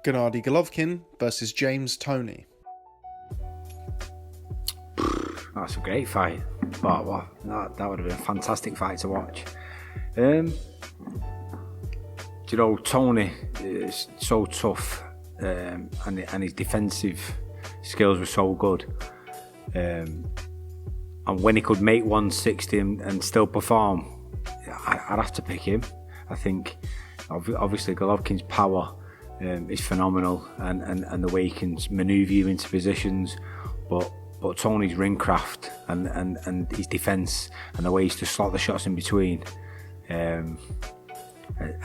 Gennady Golovkin versus James Toney. That's a great fight. Wow. That would have been a fantastic fight to watch. Do you know, Toney is so tough, and his defensive skills were so good. And when he could make 160 and still perform, I'd have to pick him. I think, obviously, Golovkin's power is phenomenal, and the way he can manoeuvre you into positions, but Toney's ring craft and his defence and the way he used to slot the shots in between, I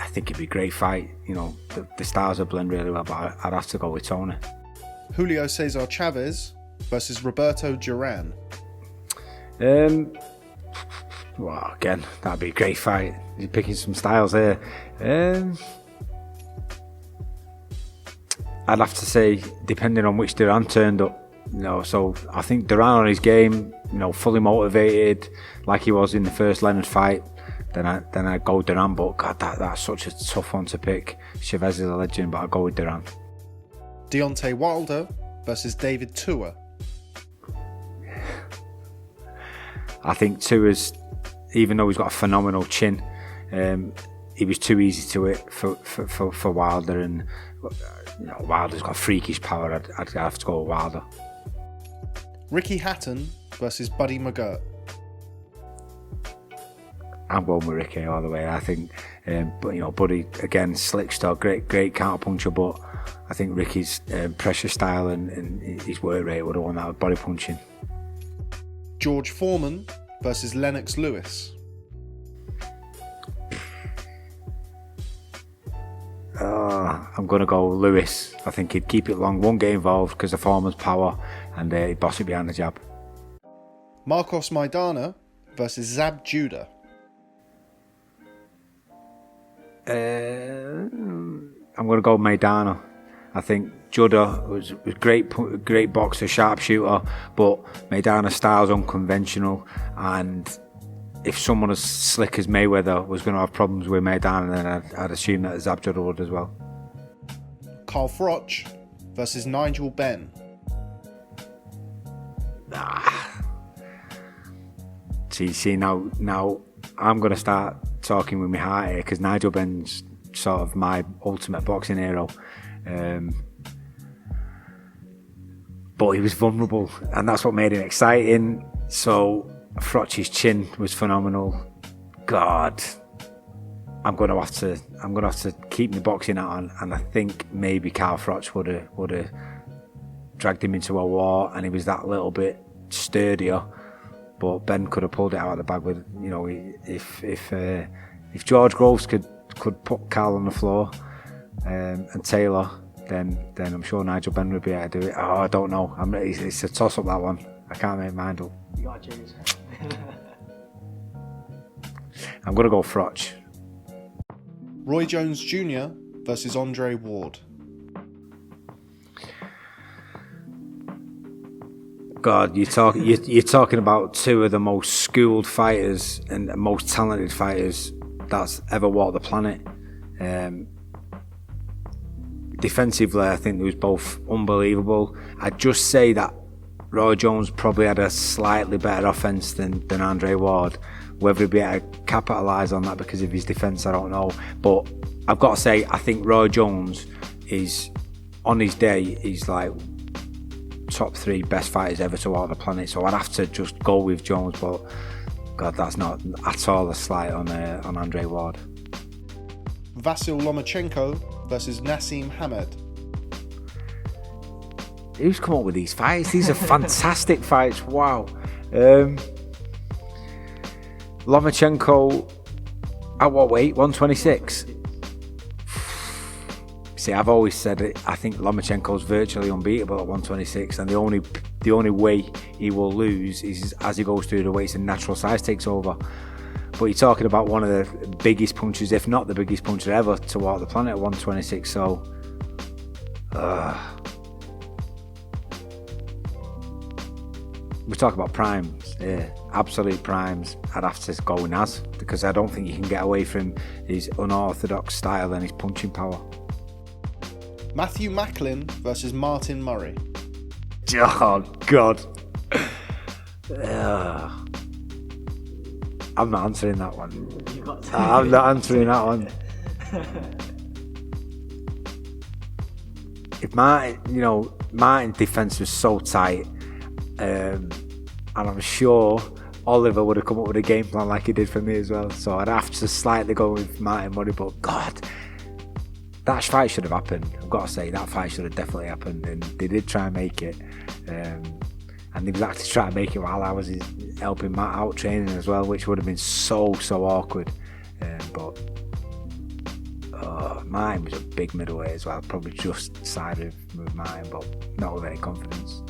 think it'd be a great fight. You know, the styles will blend really well, but I'd have to go with Toney. Julio Cesar Chavez versus Roberto Duran. Well, again, that'd be a great fight. You're picking some styles here. I'd have to say, depending on which Duran turned up, you know, so I think Duran on his game, you know, fully motivated, like he was in the first Leonard fight, then I'd go Duran. But God, that's such a tough one to pick. Chavez is a legend, but I'd go with Duran. Deontay Wilder versus David Tua. I think Tua's, even though he's got a phenomenal chin, he was too easy to hit for Wilder, and you know, Wilder's got freakish power. I'd have to go with Wilder. Ricky Hatton versus Buddy McGirt. I'm going with Ricky all the way. I think, but you know, Buddy again, slick style, great counter puncher. But I think Ricky's pressure style and his work rate would have won that with body punching. George Foreman versus Lennox Lewis. I'm going to go Lewis. I think he'd keep it long, won't get involved because of Foreman's power, and he'd boss it behind the jab. Marcos Maidana versus Zab Judah. I'm going to go Maidana. I think Judah was great boxer, sharpshooter, but Maidana's style's unconventional, and if someone as slick as Mayweather was going to have problems with Maidana, then I'd assume that Zab Judah would as well. Carl Froch versus Nigel Benn. See now I'm going to start talking with my heart here, because Nigel Benn's sort of my ultimate boxing hero. But he was vulnerable, and that's what made him exciting. So Froch's chin was phenomenal. God, I'm going to have to keep my boxing on, and I think maybe Carl Froch would have dragged him into a war, and he was that little bit sturdier. But Ben could have pulled it out of the bag with, you know, if George Groves could put Carl on the floor, and Taylor, then I'm sure Nigel Benn would be able to do it. Oh, I don't know. It's a toss up, that one. I can't make mind up. You gotta choose. I'm gonna go Froch. Roy Jones Jr. versus Andre Ward. God, you're talking about two of the most schooled fighters and the most talented fighters that's ever walked the planet. Defensively, I think they was both unbelievable. I'd just say that Roy Jones probably had a slightly better offence than Andre Ward. Whether he'd be able to capitalise on that because of his defence, I don't know. But I've got to say, I think Roy Jones is, on his day, he's like top 3 best fighters ever to walk the planet. So I'd have to just go with Jones, but God, that's not at all a slight on Andre Ward. Vasyl Lomachenko versus Naseem Hamed. Who's come up with these fights? These are fantastic fights. Wow. Lomachenko at what weight? 126. See, I've always said it. I think Lomachenko's virtually unbeatable at 126, and the only way he will lose is as he goes through the weights and natural size takes over. But you're talking about one of the biggest punchers, if not the biggest puncher ever, to walk the planet at 126. So, we talk about primes, absolute primes. I'd have to go with Naz, because I don't think you can get away from his unorthodox style and his punching power. Matthew Macklin versus Martin Murray. Oh, God. I'm not answering that one. I'm not answering that one. If Martin's defence was so tight, and I'm sure Oliver would have come up with a game plan like he did for me as well. So I'd have to slightly go with Martin Murray, but God, that fight should have happened. I've got to say, that fight should have definitely happened, and they did try and make it. And they was actually trying to make it while I was helping Matt out training as well, which would have been so awkward. But Martin was a big middleweight as well. Probably just sided with Martin, but not with any confidence.